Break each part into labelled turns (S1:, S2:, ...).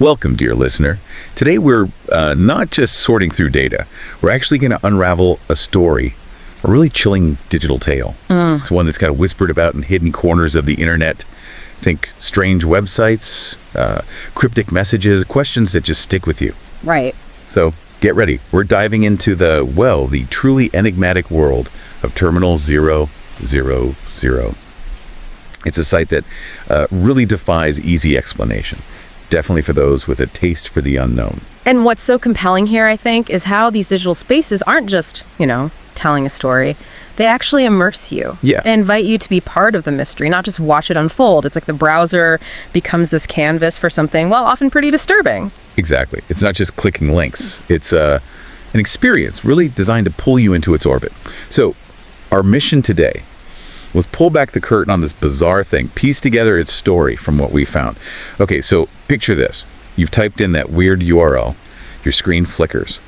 S1: Welcome, dear listener. Today we're not just sorting through data. We're actually going to unravel a story, a really chilling digital tale. It's one that's kind of whispered about in hidden corners of the internet. Think strange websites, cryptic messages, questions that just stick with you.
S2: Right.
S1: So get ready. We're diving into the truly enigmatic world of Terminal 000. It's a site that really defies easy explanation. Definitely for those with a taste for the unknown.
S2: And what's so compelling here, I think, is how these digital spaces aren't just, telling a story. They actually immerse you.
S1: Yeah.
S2: They invite you to be part of the mystery, not just watch it unfold. It's like the browser becomes this canvas for something, well, often pretty disturbing.
S1: Exactly. It's not just clicking links. It's an experience really designed to pull you into its orbit. So our mission today was pull back the curtain on this bizarre thing, piece together its story from what we found. Okay, so picture this. You've typed in that weird URL, your screen flickers,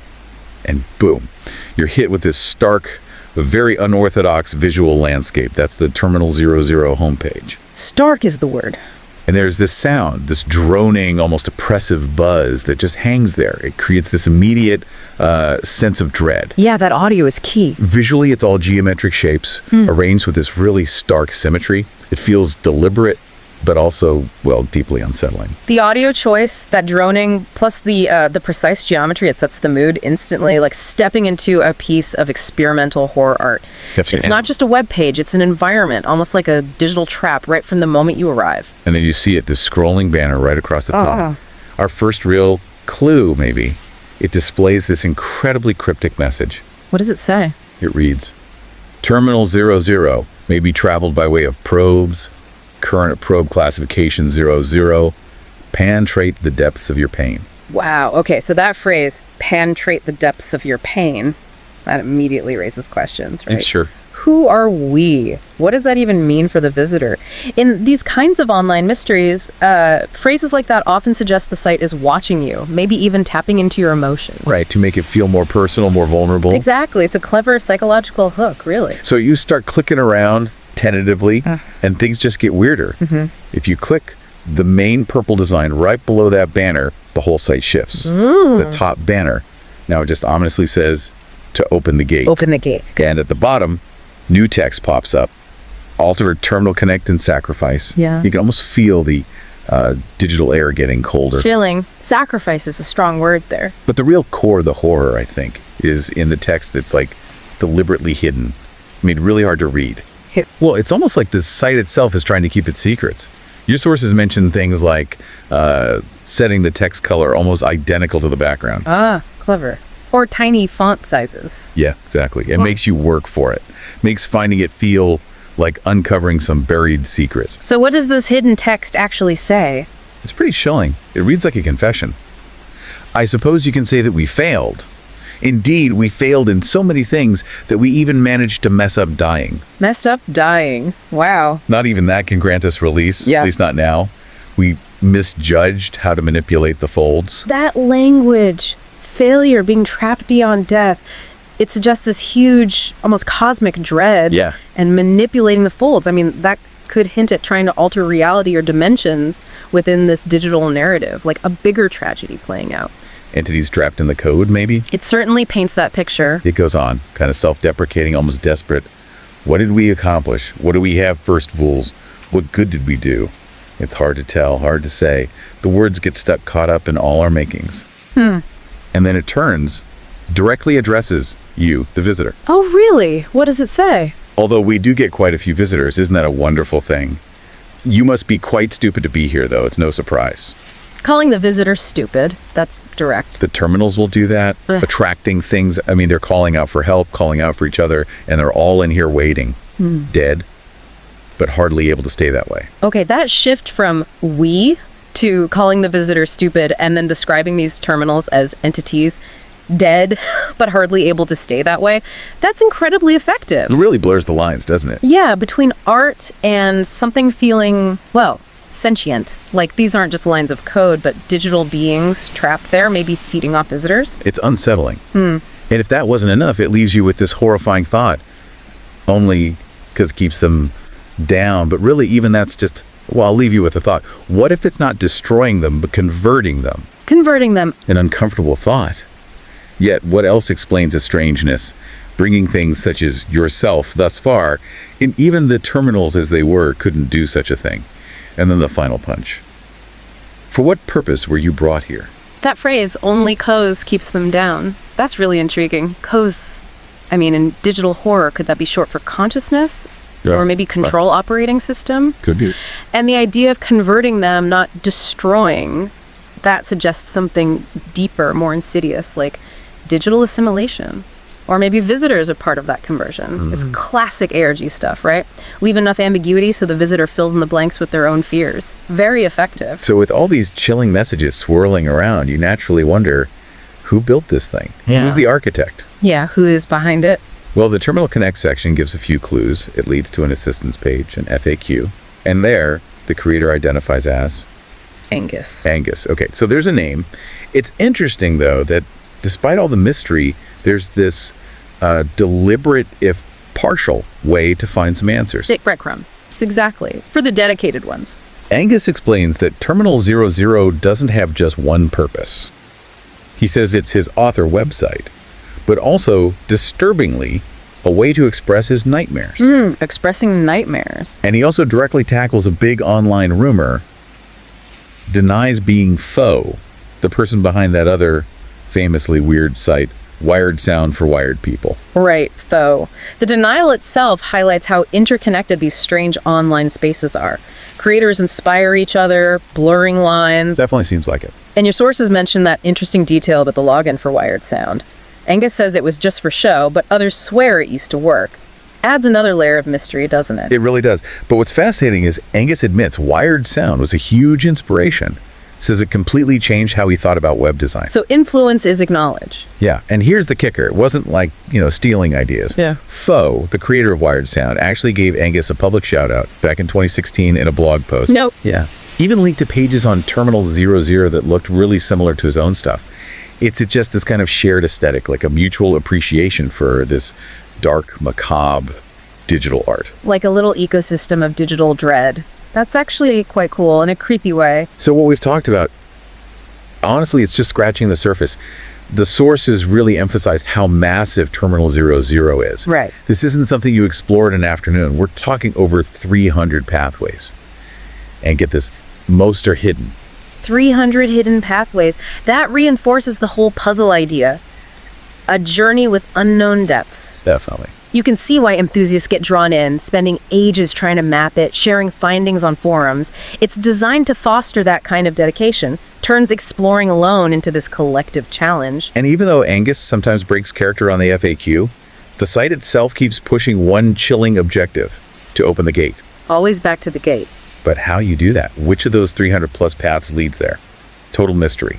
S1: and boom, you're hit with this stark, very unorthodox visual landscape. That's the Terminal 00 homepage.
S2: Stark is the word.
S1: And there's this sound, this droning, almost oppressive buzz that just hangs there. It creates this immediate sense of dread.
S2: Yeah, that audio is key.
S1: Visually, it's all geometric shapes arranged with this really stark symmetry. It feels deliberate, but also, well, deeply unsettling.
S2: The audio choice, that droning, plus the precise geometry, it sets the mood instantly, like stepping into a piece of experimental horror art. It's not just a web page, it's an environment, almost like a digital trap right from the moment you arrive.
S1: And then you see it, this scrolling banner right across the top. Our first real clue, maybe. It displays this incredibly cryptic message.
S2: What does it say?
S1: It reads, Terminal 00 may be traveled by way of probes, current probe classification 00, penetrate the depths of your pain.
S2: Wow. Okay, so that phrase, penetrate the depths of your pain, that immediately raises questions, right?
S1: Sure.
S2: Who are we? What does that even mean for the visitor? In these kinds of online mysteries, phrases like that often suggest the site is watching you, maybe even tapping into your emotions.
S1: Right, to make it feel more personal, more vulnerable.
S2: Exactly. It's a clever psychological hook, really.
S1: So you start clicking around tentatively, and things just get weirder. If you click the main purple design right below that banner, the whole site shifts. The top banner now it just ominously says to open the gate.
S2: Open the gate.
S1: And at the bottom, new text pops up. Alter terminal connect and sacrifice.
S2: Yeah.
S1: You can almost feel the digital air getting colder.
S2: Chilling. Sacrifice is a strong word there.
S1: But the real core of the horror, I think, is in the text that's like deliberately hidden. I mean, really hard to read. Well, it's almost like the site itself is trying to keep its secrets. Your sources mention things like setting the text color almost identical to the background.
S2: Clever. Or tiny font sizes.
S1: Yeah, exactly. It makes you work for it. Makes finding it feel like uncovering some buried secret.
S2: So what does this hidden text actually say?
S1: It's pretty chilling. It reads like a confession. I suppose you can say that we failed. Indeed, we failed in so many things that we even managed to mess up dying.
S2: Messed up dying. Wow.
S1: Not even that can grant us release,
S2: Yeah.
S1: at least not now. We misjudged how to manipulate the folds.
S2: That language, failure, being trapped beyond death, it suggests this huge, almost cosmic dread.
S1: Yeah.
S2: And manipulating the folds. I mean, that could hint at trying to alter reality or dimensions within this digital narrative, like a bigger tragedy playing out.
S1: Entities trapped in the code, maybe?
S2: It certainly paints that picture.
S1: It goes on, kind of self-deprecating, almost desperate. What did we accomplish? What do we have first, fools? What good did we do? It's hard to tell, hard to say. The words get stuck caught up in all our makings. And then it turns, directly addresses you, the visitor.
S2: Oh, really? What does it say?
S1: Although we do get quite a few visitors, isn't that a wonderful thing? You must be quite stupid to be here, though. It's no surprise.
S2: Calling the visitor stupid, that's direct.
S1: The terminals will do that, attracting things. I mean, they're calling out for help, calling out for each other, and they're all in here waiting, dead, but hardly able to stay that way.
S2: Okay, that shift from we to calling the visitor stupid and then describing these terminals as entities dead, but hardly able to stay that way, that's incredibly effective.
S1: It really blurs the lines, doesn't it?
S2: Yeah, between art and something feeling, well, sentient. Like these aren't just lines of code, but digital beings trapped there, maybe feeding off visitors.
S1: It's unsettling. And if that wasn't enough, it leaves you with this horrifying thought. Only because it keeps them down. But really, even that's just Well, I'll leave you with a thought. What if it's not destroying them, but converting them?
S2: Converting them.
S1: An uncomfortable thought. Yet, what else explains a strangeness? Bringing things such as yourself thus far, and even the terminals as they were couldn't do such a thing. And then the final punch. For what purpose were you brought here?
S2: That phrase, only Coz keeps them down. That's really intriguing. Coz, I mean, in digital horror, could that be short for consciousness?
S1: Yeah.
S2: Or maybe control operating system?
S1: Could be.
S2: And the idea of converting them, not destroying, that suggests something deeper, more insidious, like digital assimilation. Or maybe visitors are part of that conversion. It's classic ARG stuff, right? Leave enough ambiguity so the visitor fills in the blanks with their own fears. Very effective.
S1: So with all these chilling messages swirling around, you naturally wonder, who built this thing?
S3: Yeah.
S1: Who's the architect?
S2: Yeah, who is behind it?
S1: Well, the Terminal Connect section gives a few clues. It leads to an assistance page, an FAQ. And there, the creator identifies as?
S2: Angus.
S1: Angus. Okay, so there's a name. It's interesting, though, that despite all the mystery, there's this deliberate, if partial, way to find some answers.
S2: Breadcrumbs. Exactly. For the dedicated ones.
S1: Angus explains that Terminal 00 doesn't have just one purpose. He says it's his author website, but also, disturbingly, a way to express his nightmares.
S2: Expressing nightmares.
S1: And he also directly tackles a big online rumor, denies being Foe, the person behind that other famously weird site, Wired Sound for Wired People.
S2: Right, foe. The denial itself highlights how interconnected these strange online spaces are. Creators inspire each other, blurring lines.
S1: Definitely seems like it.
S2: And your sources mention that interesting detail about the login for Wired Sound. Angus says it was just for show, but others swear it used to work. Adds another layer of mystery, doesn't it?
S1: It really does. But what's fascinating is Angus admits Wired Sound was a huge inspiration. Says it completely changed how he thought about web design.
S2: So influence is acknowledged.
S1: Yeah, and here's the kicker. It wasn't like, stealing ideas.
S2: Yeah.
S1: Foe, the creator of Wired Sound, actually gave Angus a public shout-out back in 2016 in a blog post.
S2: Nope.
S1: Yeah. Even linked to pages on Terminal 00 that looked really similar to his own stuff. It's just this kind of shared aesthetic, like a mutual appreciation for this dark, macabre digital art.
S2: Like a little ecosystem of digital dread. That's actually quite cool in a creepy way.
S1: So what we've talked about, honestly, it's just scratching the surface. The sources really emphasize how massive Terminal 00 is.
S2: Right.
S1: This isn't something you explore in an afternoon. We're talking over 300 pathways. And get this, most are hidden.
S2: 300 hidden pathways. That reinforces the whole puzzle idea. A journey with unknown depths.
S1: Definitely.
S2: You can see why enthusiasts get drawn in, spending ages trying to map it, sharing findings on forums. It's designed to foster that kind of dedication, turns exploring alone into this collective challenge.
S1: And even though Angus sometimes breaks character on the FAQ, the site itself keeps pushing one chilling objective, to open the gate.
S2: Always back to the gate.
S1: But how you do that? Which of those 300 plus paths leads there? Total mystery.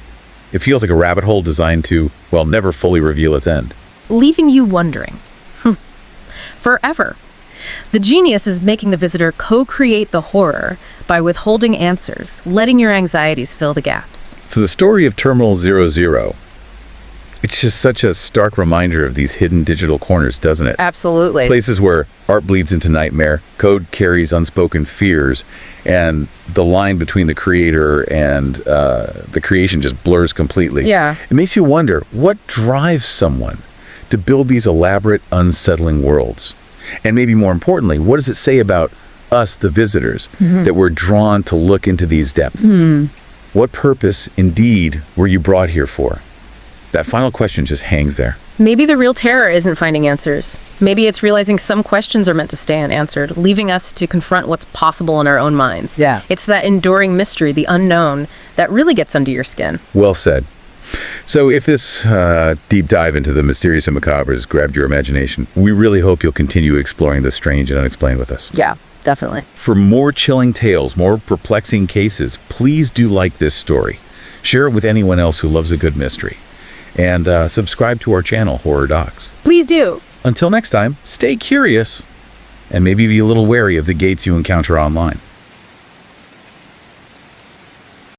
S1: It feels like a rabbit hole designed to, never fully reveal its end.
S2: Leaving you wondering. Forever. The genius is making the visitor co-create the horror by withholding answers, letting your anxieties fill the gaps.
S1: So the story of Terminal 00, it's just such a stark reminder of these hidden digital corners, doesn't it?
S2: Absolutely.
S1: Places where art bleeds into nightmare, code carries unspoken fears, and the line between the creator and the creation just blurs completely.
S2: Yeah.
S1: It makes you wonder, what drives someone to build these elaborate, unsettling worlds? And maybe more importantly, what does it say about us, the visitors, that we're drawn to look into these depths? What purpose, indeed, were you brought here for? That final question just hangs there.
S2: Maybe the real terror isn't finding answers. Maybe it's realizing some questions are meant to stay unanswered, leaving us to confront what's possible in our own minds.
S3: Yeah.
S2: It's that enduring mystery, the unknown, that really gets under your skin.
S1: Well said. So if this deep dive into the mysterious and macabre has grabbed your imagination, we really hope you'll continue exploring the strange and unexplained with us.
S2: Yeah, definitely.
S1: For more chilling tales, more perplexing cases, please do like this story. Share it with anyone else who loves a good mystery. And subscribe to our channel, Horror Docs.
S2: Please do.
S1: Until next time, stay curious and maybe be a little wary of the gates you encounter online.